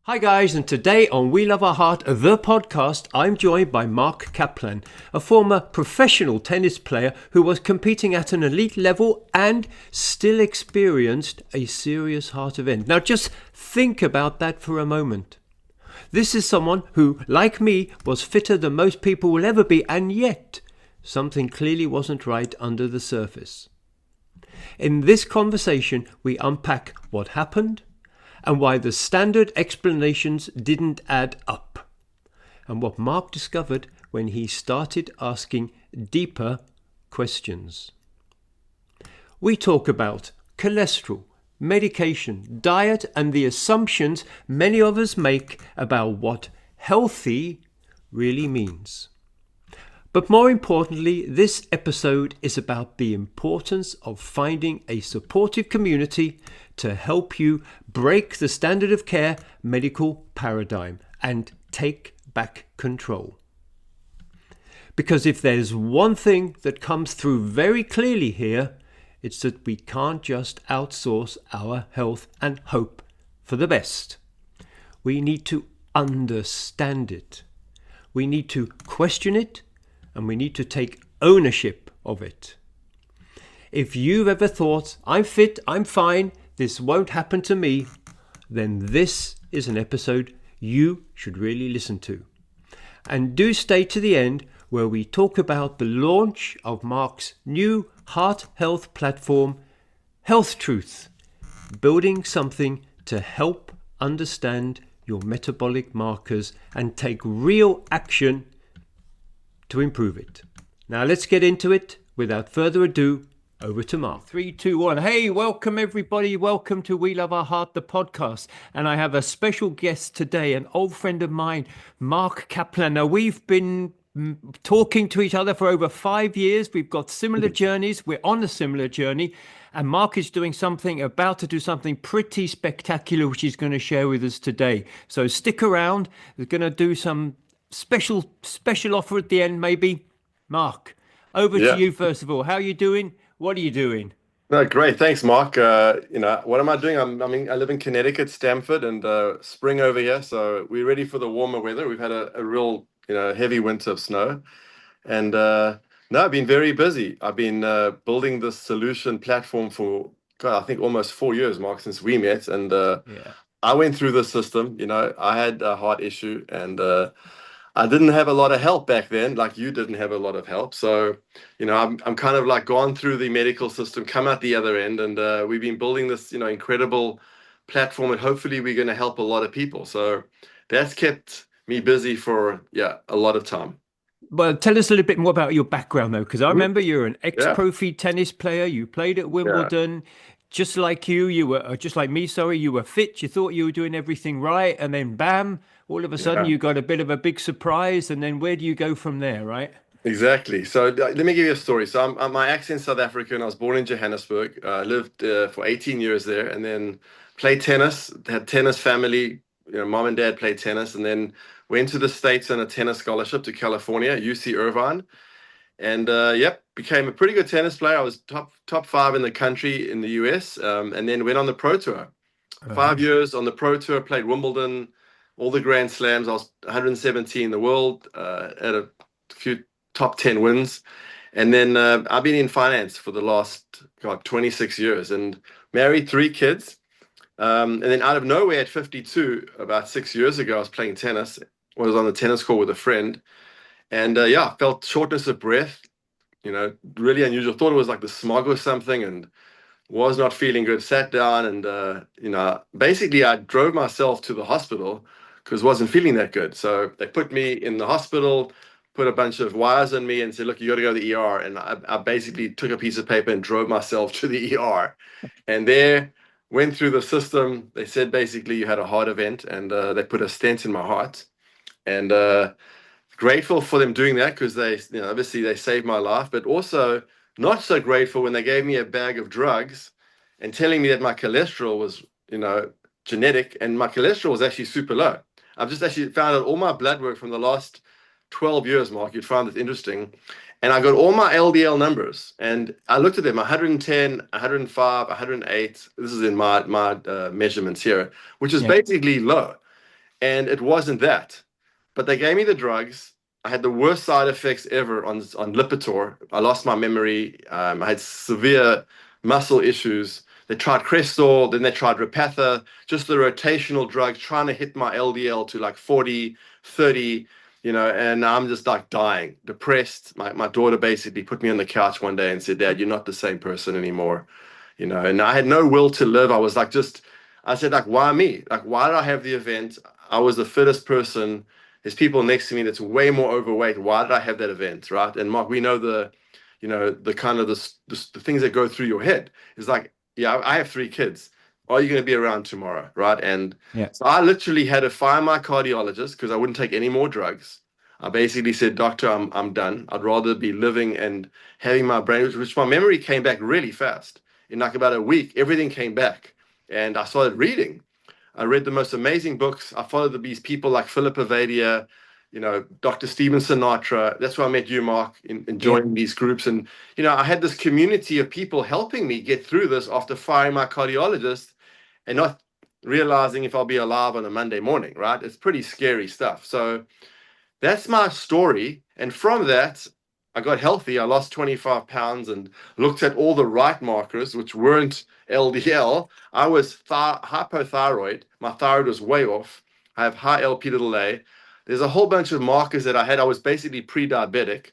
Hi guys, and today on We Love Our Heart, the podcast, I'm joined by Mark Kaplan, a former professional tennis player who was competing at an elite level and still experienced a serious heart event. Now just think about that for a moment. This is someone who, like me, was fitter than most people will ever be, and yet something clearly wasn't right under the surface. In this conversation, we unpack what happened, and why the standard explanations didn't add up, and what Mark discovered when he started asking deeper questions. We talk about cholesterol, medication, diet, and the assumptions many of us make about what healthy really means. But more importantly, this episode is about the importance of finding a supportive community to help you break the standard of care medical paradigm and take back control. Because if there's one thing that comes through very clearly here, it's that we can't just outsource our health and hope for the best. We need to understand it. We need to question it, and we need to take ownership of it. If you've ever thought, I'm fit, I'm fine, this won't happen to me, then this is an episode you should really listen to. And do stay to the end, where we talk about the launch of Mark's new heart health platform, Health Truth, building something to help understand your metabolic markers and take real action to improve it. Now let's get into it. Without further ado, over to Mark. 3, 2, 1. Hey, welcome everybody. Welcome to We Love Our Heart, the podcast. And I have a special guest today, an old friend of mine, Mark Kaplan. Now we've been talking to each other for over 5 years. We've got similar journeys. We're on a similar journey. And Mark is about to do something pretty spectacular, which he's going to share with us today. So stick around. We're going to do some special offer at the end, maybe. Mark, over to you first of all. How are you doing? What are you doing? No, great. Thanks, Mark. What am I doing? I live in Connecticut, Stamford, and spring over here. So we're ready for the warmer weather. We've had a real, heavy winter of snow. And no, I've been very busy. I've been building this solution platform for, God, I think almost 4 years, Mark, since we met. And I went through the system. I had a heart issue, and I didn't have a lot of help back then, like you didn't have a lot of help. So, I'm kind of like gone through the medical system, come out the other end, and we've been building this, incredible platform, and hopefully we're going to help a lot of people. So that's kept me busy for, a lot of time. Well, tell us a little bit more about your background, though, because I remember you're an ex-profi tennis player. You played at Wimbledon. Just like you were, just like me, sorry, you were fit. You thought you were doing everything right. And then bam, all of a sudden you got a bit of a big surprise. And then where do you go from there, right? Exactly. So let me give you a story. So my accent's South African. I was born in Johannesburg. I lived for 18 years there, and then played tennis, had tennis family. Mom and dad played tennis, and then went to the States on a tennis scholarship to California, UC Irvine. And became a pretty good tennis player. I was top 5 in the country in the US, and then went on the Pro Tour. 5 years on the Pro Tour, played Wimbledon, all the Grand Slams. I was 117 in the world, had a few top 10 wins. And then I've been in finance for the last 26 years and married 3 kids. And then out of nowhere at 52, about 6 years ago, I was playing tennis. I was on the tennis court with a friend. And felt shortness of breath, really unusual. Thought it was like the smog or something, and was not feeling good. Sat down and, basically I drove myself to the hospital because wasn't feeling that good. So they put me in the hospital, put a bunch of wires on me and said, look, you got to go to the ER. And I basically took a piece of paper and drove myself to the ER. And there, went through the system. They said basically you had a heart event, and they put a stent in my heart. And grateful for them doing that, because they, obviously they saved my life, but also not so grateful when they gave me a bag of drugs and telling me that my cholesterol was, genetic, and my cholesterol was actually super low. I've just actually found out all my blood work from the last 12 years, Mark. You'd find it interesting. And I got all my LDL numbers, and I looked at them: 110, 105, 108. This is in my measurements here, which is basically low. and it wasn't that. But they gave me the drugs. I had the worst side effects ever on Lipitor. I lost my memory. I had severe muscle issues. They tried Crestor, then they tried Repatha, just the rotational drugs, trying to hit my LDL to like 40, 30, and I'm just like dying, depressed. My daughter basically put me on the couch one day and said, Dad, you're not the same person anymore. And I had no will to live. I was like, I said, like, why me? Like, why did I have the event? I was the fittest person. There's people next to me that's way more overweight. Why did I have that event, right? And Mark, we know the kind of the things that go through your head. It's like, yeah, I have 3 kids. Are you going to be around tomorrow, right? And Yeah. so I literally had to fire my cardiologist because I wouldn't take any more drugs. I basically said, Doctor, I'm done. I'd rather be living and having my brain, which my memory came back really fast. In like about a week, everything came back, and I started reading. I read the most amazing books. I followed these people like Philip Avadia, Dr. Stephen Sinatra. That's where I met you, Mark, in Yeah. joining these groups. And, I had this community of people helping me get through this after firing my cardiologist and not realizing if I'll be alive on a Monday morning, right? It's pretty scary stuff. So that's my story. And from that, I got healthy. I lost 25 pounds and looked at all the right markers, which weren't LDL. I was hypothyroid. My thyroid was way off. I have high LP little a. There's a whole bunch of markers that I had. I was basically pre-diabetic.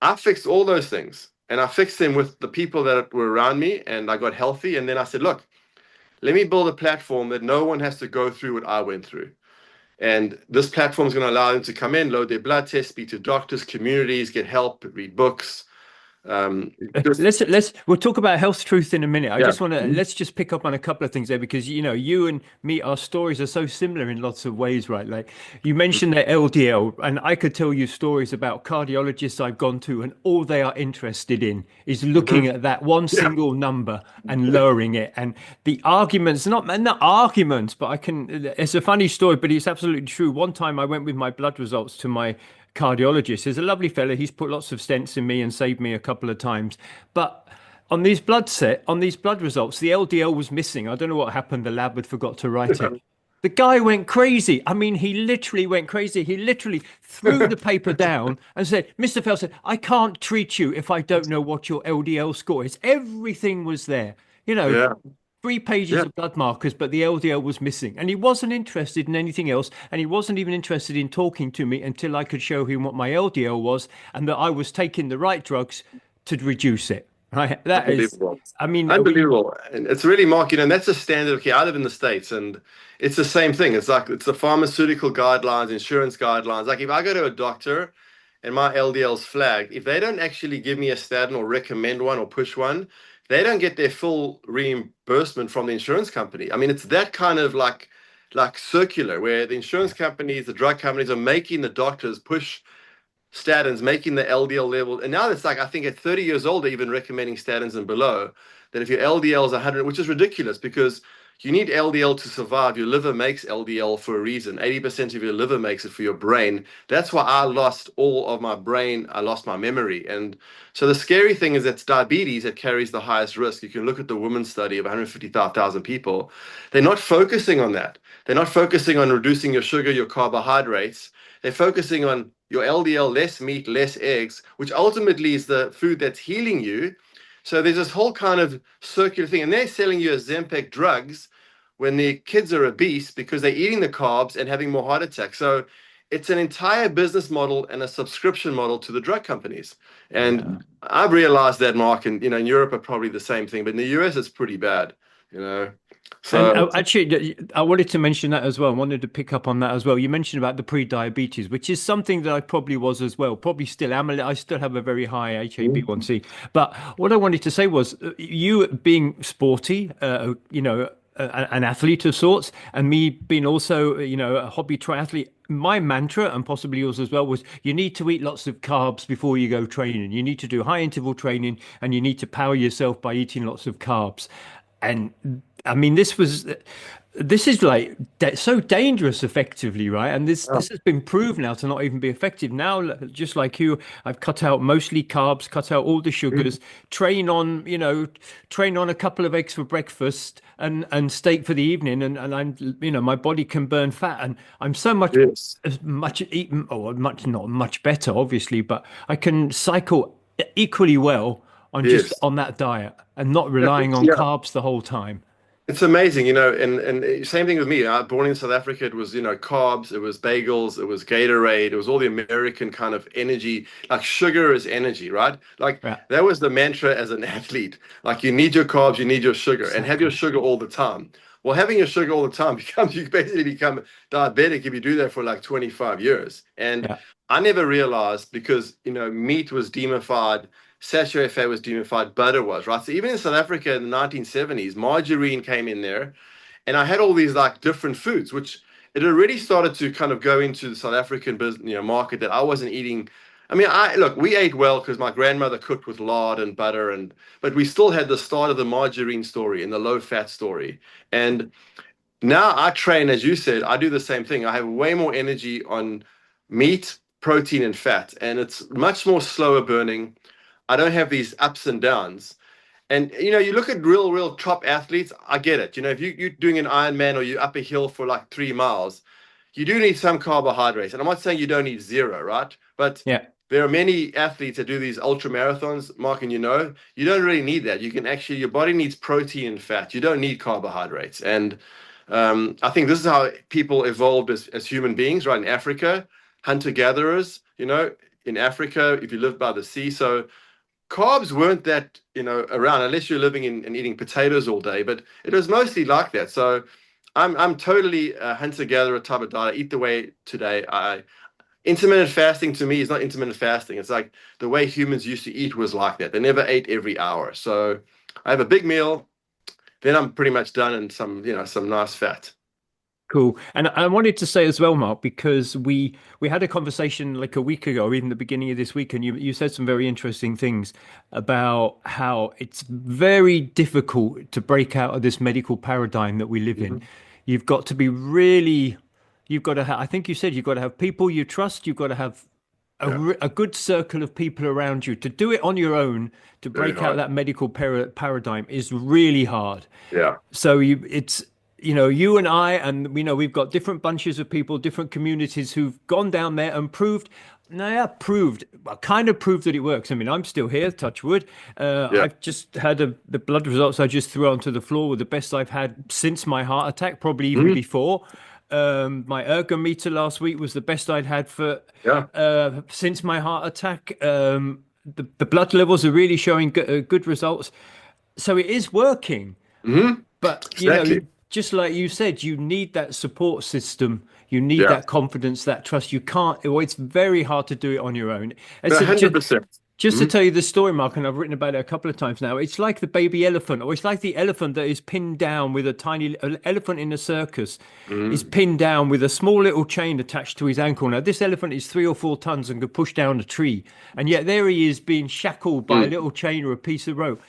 I fixed all those things, and I fixed them with the people that were around me, and I got healthy. And then I said, look, let me build a platform that no one has to go through what I went through. And this platform is going to allow them to come in, load their blood tests, speak to doctors, communities, get help, read books. We'll talk about health truth in a minute. I Yeah. just want to let's just pick up on a couple of things there because you and me, our stories are so similar in lots of ways, right? Like you mentioned the LDL, and I could tell you stories about cardiologists I've gone to, and all they are interested in is looking Mhm. at that one Yeah. single number and lowering it. And the arguments, not arguments, but I can. It's a funny story, but it's absolutely true. One time I went with my blood results to my cardiologist. He's a lovely fella. He's put lots of stents in me and saved me a couple of times. But on these blood results, the LDL was missing. I don't know what happened. The lab had forgot to write it. The guy went crazy. I mean, he literally went crazy. He literally threw the paper down and said, Mr. Felsen, I can't treat you if I don't know what your LDL score is. Everything was there. You know, Yeah. 3 pages Yeah. of blood markers, but the LDL was missing. And he wasn't interested in anything else. And he wasn't even interested in talking to me until I could show him what my LDL was and that I was taking the right drugs to reduce it. Right. That is, Unbelievable. I mean, Unbelievable. And it's really market, and that's the standard of care. I live in the States, and it's the same thing. It's the pharmaceutical guidelines, insurance guidelines. Like if I go to a doctor and my LDL's flagged, if they don't actually give me a statin or recommend one or push one, they don't get their full reimbursement from the insurance company. I mean, it's that kind of like circular where the insurance companies, the drug companies are making the doctors push statins, making the LDL level. And now it's like, I think at 30 years old, they're even recommending statins and below. That if your LDL is 100, which is ridiculous because you need LDL to survive. Your liver makes LDL for a reason. 80% of your liver makes it for your brain. That's why I lost all of my brain. I lost my memory. And so the scary thing is it's diabetes that carries the highest risk. You can look at the women's study of 155,000 people. They're not focusing on that. They're not focusing on reducing your sugar, your carbohydrates. They're focusing on your LDL, less meat, less eggs, which ultimately is the food that's healing you. So there's this whole kind of circular thing. And they're selling you Ozempic drugs when the kids are obese because they're eating the carbs and having more heart attacks. So it's an entire business model and a subscription model to the drug companies. yeah. And I've realized that, Mark, and in Europe are probably the same thing, but in the US it's pretty bad, you know. And So actually, I wanted to mention that as well. I wanted to pick up on that as well. You mentioned about the pre-diabetes, which is something that I probably was as well. Probably still am. I still have a very high HbA1c. But what I wanted to say was, you being sporty, an athlete of sorts, and me being also, a hobby triathlete. My mantra, and possibly yours as well, was you need to eat lots of carbs before you go training. You need to do high interval training, and you need to power yourself by eating lots of carbs. And I mean, this was this is like so dangerous effectively, right? And Oh, this has been proved now to not even be effective. Now, just like you, I've cut out mostly carbs, cut out all the mm, sugars, train on, train on a couple of eggs for breakfast and steak for the evening, and I'm, my body can burn fat, and I'm so much yes, as much eaten or much not much better, obviously, but I can cycle equally well on just yes. on that diet and not relying on Yeah. carbs the whole time. It's amazing, and same thing with me. I born in South Africa, it was, carbs, it was bagels, it was Gatorade, it was all the American kind of energy, like sugar is energy, right? Like Yeah, that was the mantra as an athlete. Like you need your carbs, you need your sugar, and have your exactly. sugar all the time. Well, having your sugar all the time becomes you basically become diabetic if you do that for like 25 years. And Yeah. I never realized because, meat was demonified, saturated fat was demonified, butter was, right? So even in South Africa in the 1970s, margarine came in there, and I had all these like different foods, which it already started to kind of go into the South African business, market that I wasn't eating. I mean, I look, we ate well because my grandmother cooked with lard and butter, but we still had the start of the margarine story and the low fat story. And now I train, as you said, I do the same thing. I have way more energy on meat, protein, and fat, and it's much more slower burning. I don't have these ups and downs. And you look at real top athletes, I get it. If you're doing an Ironman or you're up a hill for like 3 miles, you do need some carbohydrates. And I'm not saying you don't need zero, right? But Yeah. there are many athletes that do these ultra marathons, Mark, and you don't really need that. You can actually, your body needs protein and fat. You don't need carbohydrates. And I think this is how people evolved as human beings, right? In Africa, hunter-gatherers, in Africa, if you live by the sea. So carbs weren't that around unless you're living in and eating potatoes all day, but it was mostly like that. So I'm totally a hunter-gatherer type of diet. I eat the way today. I Intermittent fasting to me is not intermittent fasting. It's like the way humans used to eat was like that. They never ate every hour. So I have a big meal, then I'm pretty much done, and some nice fat. Cool. And I wanted to say as well, Mark, because we had a conversation like a week ago, or even the beginning of this week, and you said some very interesting things about how it's very difficult to break out of this medical paradigm that we live in. Mhm. You've got to be really, you've got to have, I think you said you've got to have people you trust, you've got to have Yeah, a good circle of people around you. To do it on your own, to very break out hard. that medical paradigm is really hard. Yeah. So it's you and I, and we've got different bunches of people, different communities who've gone down there and proved, well, kind of proved that it works. I mean, I'm still here, touch wood. Yeah. I've just had the blood results I just threw onto the floor were the best I've had since my heart attack, probably even Mhm. before. My ergometer last week was the best I'd had for Yeah. since my heart attack. The blood levels are really showing good results. So it is working. Hmm. But Exactly. just like you said, you need that support system. You need Yeah. that confidence, that trust. You can't, well, it's very hard to do it on your own. No, It's just, 100%. just to Hmm. tell you the story, Mark, and I've written about it a couple of times now. It's like the baby elephant, or it's like the elephant that is pinned down with a tiny elephant in a circus is Hmm. pinned down with a small little chain attached to his ankle. Now, this elephant is 3 or 4 tons and could push down a tree. And yet there he is being shackled by a Hmm. little chain or a piece of rope.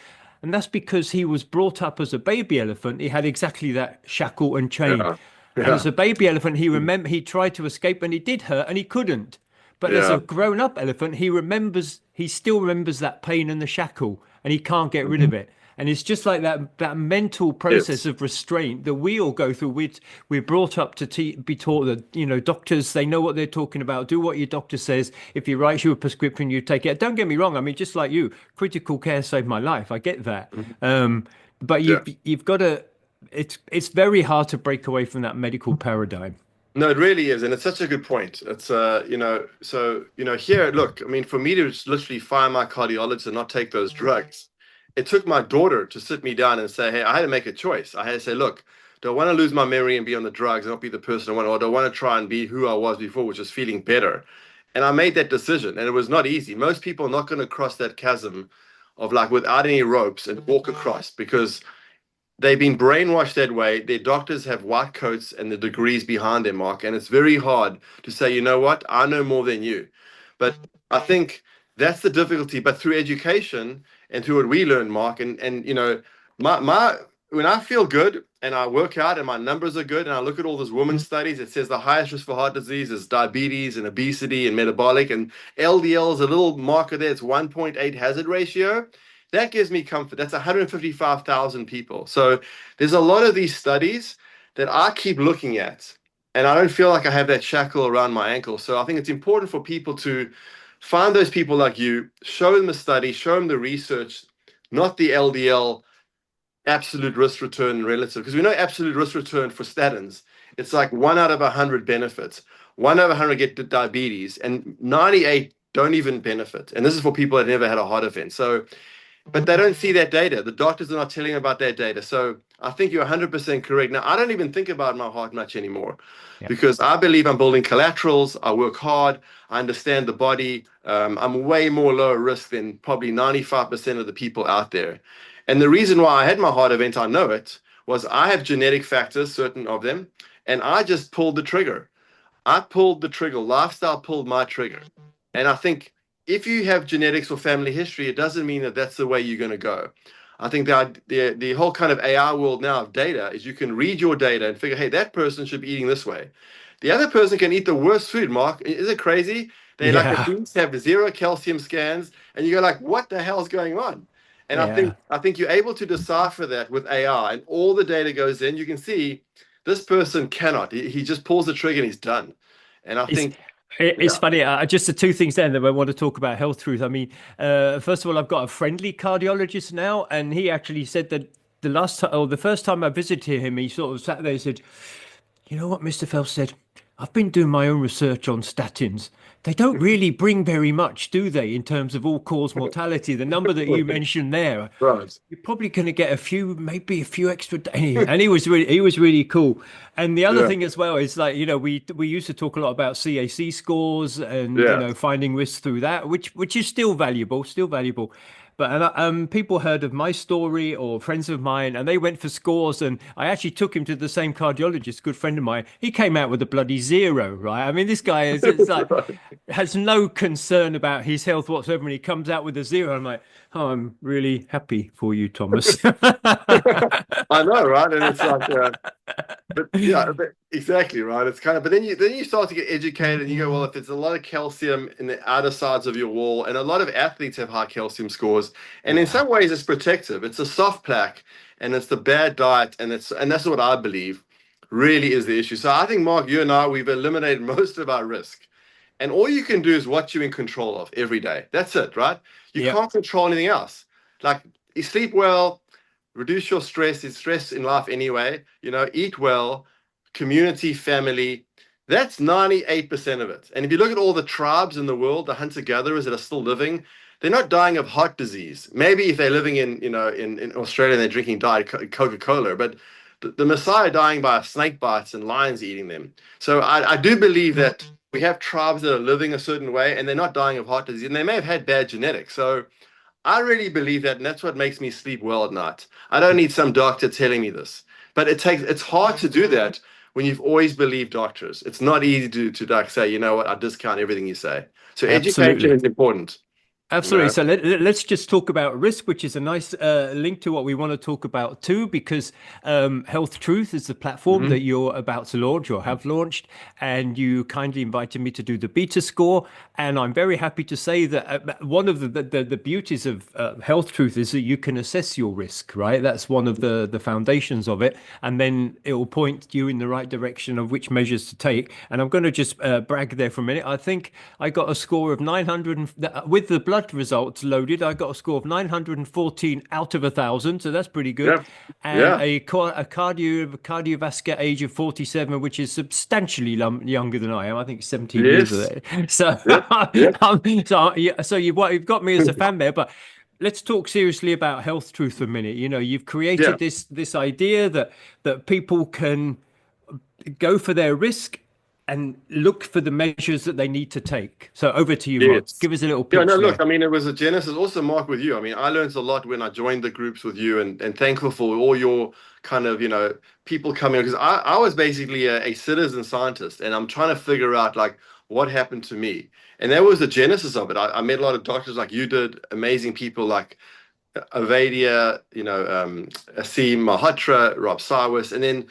And that's because he was brought up as a baby elephant. He had exactly that shackle and chain. Yeah. And as Yeah. a baby elephant, he tried to escape and he did hurt and he couldn't. But as a Yeah. grown-up elephant, he still remembers that pain and the shackle, and he can't get rid Mhm. of it. And it's just like that mental process Yes. of restraint that we all go through. We're brought up to be taught that, doctors, they know what they're talking about. Do what your doctor says. If he writes you a prescription, you take it. Don't get me wrong. I mean, just like you, critical care saved my life. I get that. Mhm. But Yeah. you've got to, it's very hard to break away from that medical paradigm. No, it really is, and it's such a good point. It's so here, look, I mean, for me to just literally fire my cardiologist and not take those drugs, it took my daughter to sit me down and say, "Hey, I had to make a choice. I had to say, look, do I want to lose my memory and be on the drugs and not be the person I want, or do I want to try and be who I was before, which is feeling better?" And I made that decision, and it was not easy. Most people are not going to cross that chasm of like without any ropes and walk across because they've been brainwashed that way. Their doctors have white coats and the degrees behind them, Mark, and it's very hard to say, you know what, I know more than you. But I think that's the difficulty. But through education and through what we learn, Mark, and my when I feel good and I work out and my numbers are good and I look at all those women's studies, it says the highest risk for heart disease is diabetes and obesity and metabolic, and LDL is a little marker there. It's 1.8 hazard ratio. That gives me comfort. That's 155,000 people. So there's a lot of these studies that I keep looking at, and I don't feel like I have that shackle around my ankle. So I think it's important for people to find those people like you, show them the study, show them the research, not the LDL absolute risk return relative, because we know absolute risk return for statins, it's like 1 out of 100 benefits, 1 out of 100 get diabetes, and 98 don't even benefit. And this is for people that never had a heart event. So but they don't see that data. The doctors are not telling them about that data. So I think you're 100% correct. Now, I don't even think about my heart much anymore Yeah. because I believe I'm building collaterals. I work hard. I understand the body. I'm way more lower risk than probably 95% of the people out there. And the reason why I had my heart event, I know it, was I have genetic factors, certain of them, and I just pulled the trigger. I pulled the trigger. Lifestyle pulled my trigger. And I think if you have genetics or family history, it doesn't mean that that's the way you're going to go. I think that the whole kind of AI world now of data is you can read your data and figure, hey, that person should be eating this way. The other person can eat the worst food, Mark. Is it crazy? They like Yeah. obese, have zero calcium scans, and you go like, what the hell's going on? And Yeah. I think you're able to decipher that with AI, and all the data goes in. You can see this person cannot. He just pulls the trigger and he's done. And I It's think, it's yeah, funny. Just the two things then that I want to talk about health truth. I mean, first of all, I've got a friendly cardiologist now, and he actually said that the last time or the first time I visited him, he sort of sat there and said, "You know what, Mr. Phelps said? I've been doing my own research on statins. They don't really bring very much, do they, in terms of all-cause mortality? The number that you mentioned there, right. you're probably going to get a few, maybe a few extra days." And he was really cool. And the other Yeah, thing as well is like, we used to talk a lot about CAC scores and, yeah. finding risks through that, which is still valuable, still valuable. But people heard of my story or friends of mine, and they went for scores. And I actually took him to the same cardiologist, good friend of mine. He came out with a bloody zero, right? I mean, this guy is it's like Right. has no concern about his health whatsoever, and he comes out with a zero. I'm like, oh, I'm really happy for you, Thomas. I know, right? And it's like, but yeah, exactly, right. It's kind of, but then you start to get educated, and you go, well, if there's a lot of calcium in the outer sides of your wall, and a lot of athletes have high calcium scores, and in Yeah, some ways it's protective. It's a soft plaque, and it's the bad diet, and that's what I believe really is the issue. So I think, Mark, you and I, we've eliminated most of our risk. And all you can do is what you're in control of every day. That's it, right? You yep, can't control anything else. Like you sleep well, reduce your stress. It's stress in life anyway. Eat well, community, family. That's 98% of it. And if you look at all the tribes in the world, the hunter-gatherers that are still living, they're not dying of heart disease. Maybe if they're living in Australia and they're drinking Diet Coca-Cola, but the Messiah dying by snake bites and lions eating them. So I do believe that we have tribes that are living a certain way and they're not dying of heart disease, and they may have had bad genetics. So I really believe that, and that's what makes me sleep well at night. I don't need some doctor telling me this, but it's hard to do that when you've always believed doctors. It's not easy to like say, you know what, I discount everything you say. So education absolutely. is important. you Absolutely. know. So let's just talk about risk, which is a nice link to what we want to talk about too, because Health Truth is the platform Mhm. that you're about to launch or have launched, and you kindly invited me to do the beta score. And I'm very happy to say that one of the beauties of Health Truth is that you can assess your risk, right? That's one of the foundations of it, and then it will point you in the right direction of which measures to take. And I'm going to just brag there for a minute. I think I got a score of 900 with the blood results loaded. I got a score of 914 out of 1,000, so that's pretty good. Yeah. And Yeah. a cardiovascular age of 47, which is substantially younger than I am. I think 17 years of Yes. it. So, Yep. Yep. yeah, so you've got me as a fan there, but let's talk seriously about Health Truth for a minute. You've Yeah. created this idea that people can go for their risk and look for the measures that they need to take. So over to you, Mark. Yes. Give us a little Yeah, no, pitch look, there. I mean, it was a genesis also, Mark, with you. I mean, I learned a lot when I joined the groups with you, and thankful for all your kind of, people coming, because I was basically a citizen scientist, and I'm trying to figure out like what happened to me. And that was the genesis of it. I met a lot of doctors like you did, amazing people like Avadia, Asim Malhotra, Rob Sawis, and then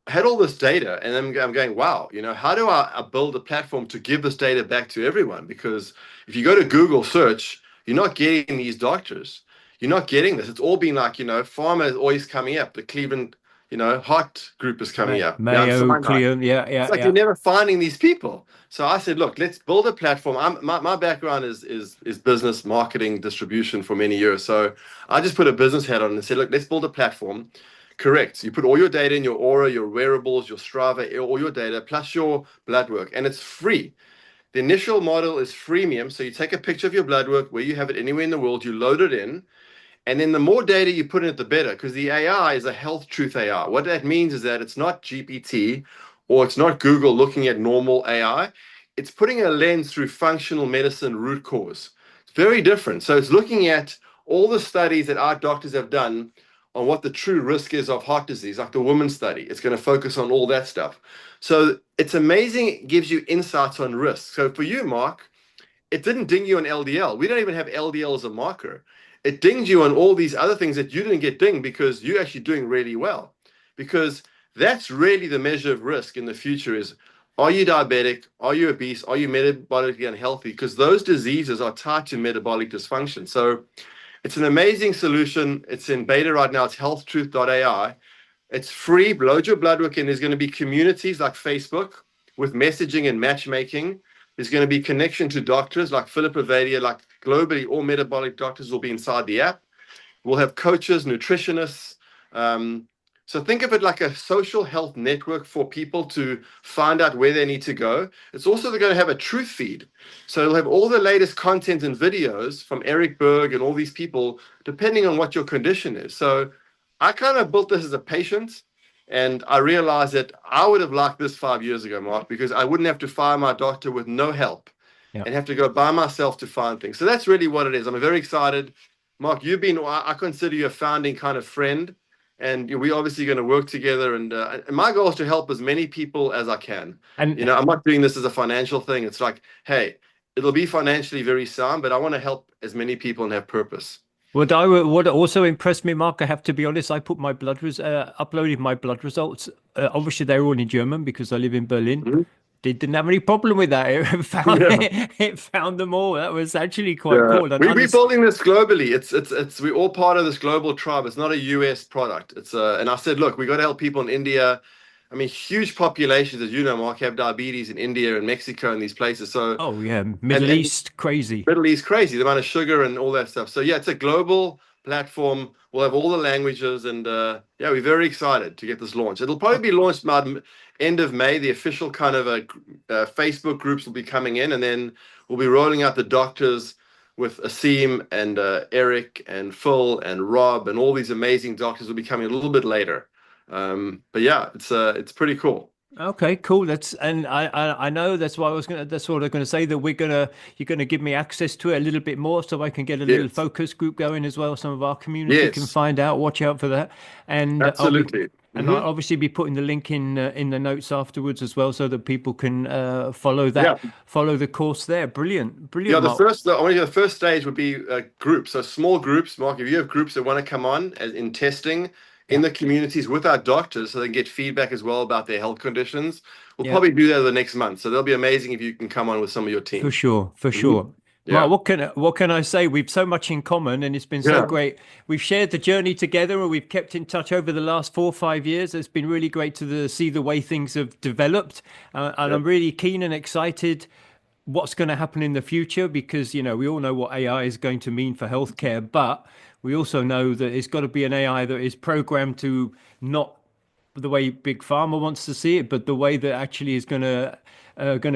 I had all this data, and I'm going, wow, how do I build a platform to give this data back to everyone? Because if you go to Google search, you're not getting these doctors. You're not getting this. It's all been like, pharma is always coming up. The Cleveland, heart group is coming up. Mount Mayo, Sinai. Clear, yeah, It's yeah, like you're yeah. never finding these people. So I said, look, let's build a platform. My background is business, marketing, distribution for many years. So I just put a business hat on and said, look, let's build a platform. Correct. So you put all your data in your Aura, your wearables, your Strava, all your data, plus your blood work, and it's free. The initial model is freemium. So you take a picture of your blood work where you have it anywhere in the world, you load it in, and then the more data you put in it, the better, because the AI is a health truth AI. What that means is that it's not GPT or it's not Google looking at normal AI. It's putting a lens through functional medicine root cause. It's very different. So it's looking at all the studies that our doctors have done on what the true risk is of heart disease, like the women's study. It's going to focus on all that stuff. So it's amazing. It gives you insights on risk. So for you, Mark, it didn't ding you on LDL. We don't even have LDL as a marker. It dinged you on all these other things that you didn't get dinged because you're actually doing really well. Because that's really the measure of risk in the future is, are you diabetic? Are you obese? Are you metabolically unhealthy? Because those diseases are tied to metabolic dysfunction. So it's an amazing solution. It's in beta right now. It's healthtruth.ai. It's free. Load your blood work in. There's going to be communities like Facebook with messaging and matchmaking. There's going to be connection to doctors like Philip Avadia, like globally, all metabolic doctors will be inside the app. We'll have coaches, nutritionists. So think of it like a social health network for people to find out where they need to go. It's also going to have a truth feed. So it'll have all the latest content and videos from Eric Berg and all these people, depending on what your condition is. So I kind of built this as a patient. And I realized that I would have liked this 5 years ago, Mark, because I wouldn't have to fire my doctor with no help Yeah. and have to go by myself to find things. So that's really what it is. I'm very excited. Mark, I consider you a founding kind of friend, and we're obviously going to work together. And my goal is to help as many people as I can. And I'm not doing this as a financial thing. It's like, hey, it'll be financially very sound, but I want to help as many people and have purpose. what also impressed me, Mark, I have to be honest, I put my uploaded my blood results. Obviously, they're all in German because I live in Berlin. Mhm. Didn't have any problem with that. Yeah. It found them all. That was actually quite Yeah, cool. And we're building this globally. It's we're all part of this global tribe. It's not a US product. And I said, look, we got to help people in India. I mean, huge populations, as you know, Mark, have diabetes in India and Mexico and these places. So, oh yeah, and Middle East crazy. Middle East crazy, the amount of sugar and all that stuff. So yeah, it's a global platform. We'll have all the languages, and yeah, we're very excited to get this launched. It'll probably be launched by the end of May. The official kind of Facebook groups will be coming in, and then we'll be rolling out the doctors with Asim and Eric and Phil and Rob and all these amazing doctors will be coming a little bit later. But yeah, it's pretty cool. Okay, cool. I know that's what I'm gonna say that you're gonna give me access to it a little bit more so I can get a little Yes, focus group going as well. Some of our community can yes, find out. Watch out for that, and absolutely. I'll obviously be putting the link in the notes afterwards as well so that people can Yeah. follow the course there. Brilliant, Yeah, brilliant, Mark. I want to the first stage would be groups, so small groups. Mark, if you have groups that want to come on as in testing in Yeah, the communities with our doctors, so they can get feedback as well about their health conditions, we'll yeah. probably do that the next month. So that'll be amazing if you can come on with some of your For team. sure, for Mhm. sure. Mark, Yeah, what can I say? We've so much in common, and it's been so yeah, great. We've shared the journey together, and we've kept in touch over the last 4 or 5 years. It's been really great see the way things have developed, and yeah, I'm really keen and excited what's going to happen in the future because we all know what AI is going to mean for healthcare, but we also know that it's got to be an AI that is programmed to not the way big pharma wants to see it, but the way that actually is going to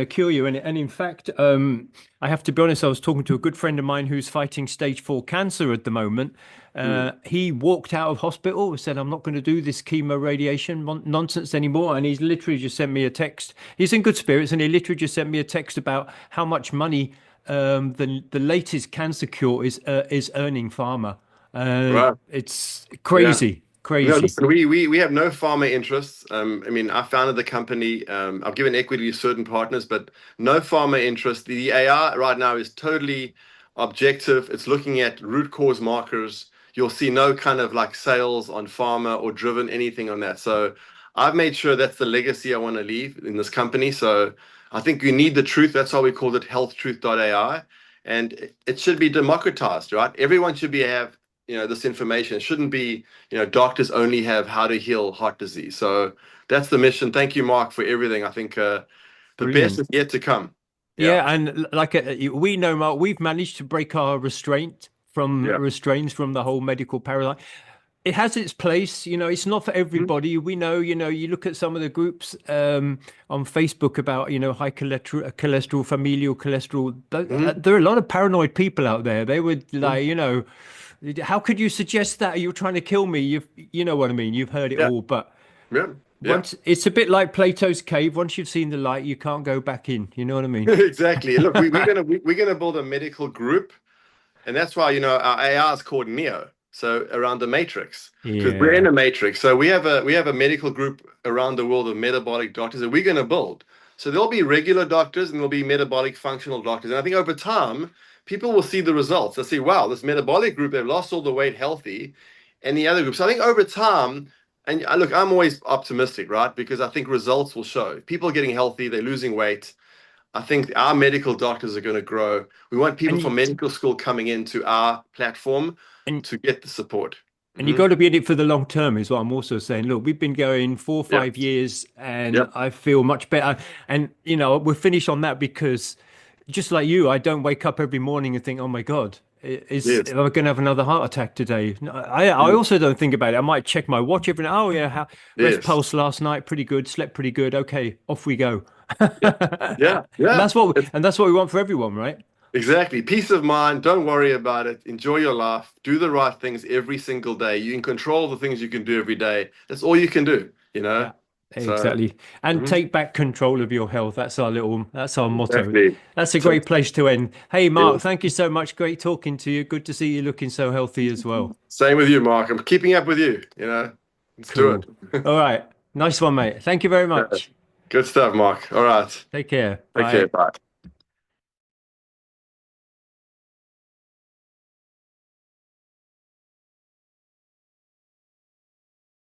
cure you. And in fact, I have to be honest. I was talking to a good friend of mine who's fighting stage 4 cancer at the moment. mm, He walked out of hospital, said, "I'm not going to do this chemo radiation nonsense anymore." And he's literally just sent me a text. He's in good spirits, and he literally just sent me a text about how much money the latest cancer cure is earning pharma. right, It's yeah. crazy, No, crazy. listen, we have no pharma interests. I mean, I founded the company. I've given equity to certain partners, but no pharma interest. The AI right now is totally objective. It's looking at root cause markers. you'll see no kind of like sales on pharma or driven anything on that. So I've made sure that's the legacy I want to leave in this company. So I think you need the truth. That's why we called it healthtruth.ai. And it should be democratized, right? Everyone should be have, this information. It shouldn't be, doctors only have how to heal heart disease. So that's the mission. Thank you, Mark, for everything. I think the best Brilliant. is yet to come. Yeah. Yeah, and like we know, Mark, we've managed to break our Yeah. restraints from the whole medical paradigm. It has its place, it's not for Mhm. everybody. We know, you look at some of the groups on Facebook about, high cholesterol, familial cholesterol. Mhm. There are a lot of paranoid people out there. They would Mhm. like, how could you suggest that? You're trying to kill me. You know what I mean? You've heard it Yeah. all, but Yeah. Yeah. once it's a bit like Plato's cave. Once you've seen the light, you can't go back in. You know what I mean? Exactly. Look, we're gonna build a medical group, and that's why our AI is called Neo. So around the matrix, because we're in Yeah. a matrix. So we have a medical group around the world of metabolic doctors that we're going to build. So there'll be regular doctors and there'll be metabolic functional doctors. And I think over time, people will see the results. They'll see, wow, this metabolic group, they've lost all the weight healthy, and the other groups. So I think over time, and look, I'm always optimistic, right? Because I think results will show. People are getting healthy, they're losing weight. I think our medical doctors are going to grow. We want people And you, from medical school coming into our platform and to get the support. And you Hmm. got to be in it for the long term, is what I'm also saying. Look, we've been going four or Yeah. 5 years, and Yep. I feel much better. And we're finished on that because, just like you, I don't wake up every morning and think, "Oh my God, Yes. am I going to have another heart attack today?" No, I Yes. also don't think about it. I might check my watch every night. Oh yeah, rest Yes. pulse last night, pretty good. Slept pretty good. Okay, off we go. Yeah. Yeah. And Yeah. that's what we want for everyone, right? Exactly. Peace of mind. Don't worry about it. Enjoy your life. Do the right things every single day. You can control the things you can do every day. That's all you can do, you know? Yeah, So, exactly. And mhm. take back control of your health. That's our motto. Exactly. That's a So, great place to end. Hey, Mark, yes. thank you so much. Great talking to you. Good to see you looking so healthy as well. Same with you, Mark. I'm keeping up with you. Let's do Cool. it. All right. Nice one, mate. Thank you very Yeah. much. Good stuff, Mark. All right. Take care. Take care. Bye. Bye.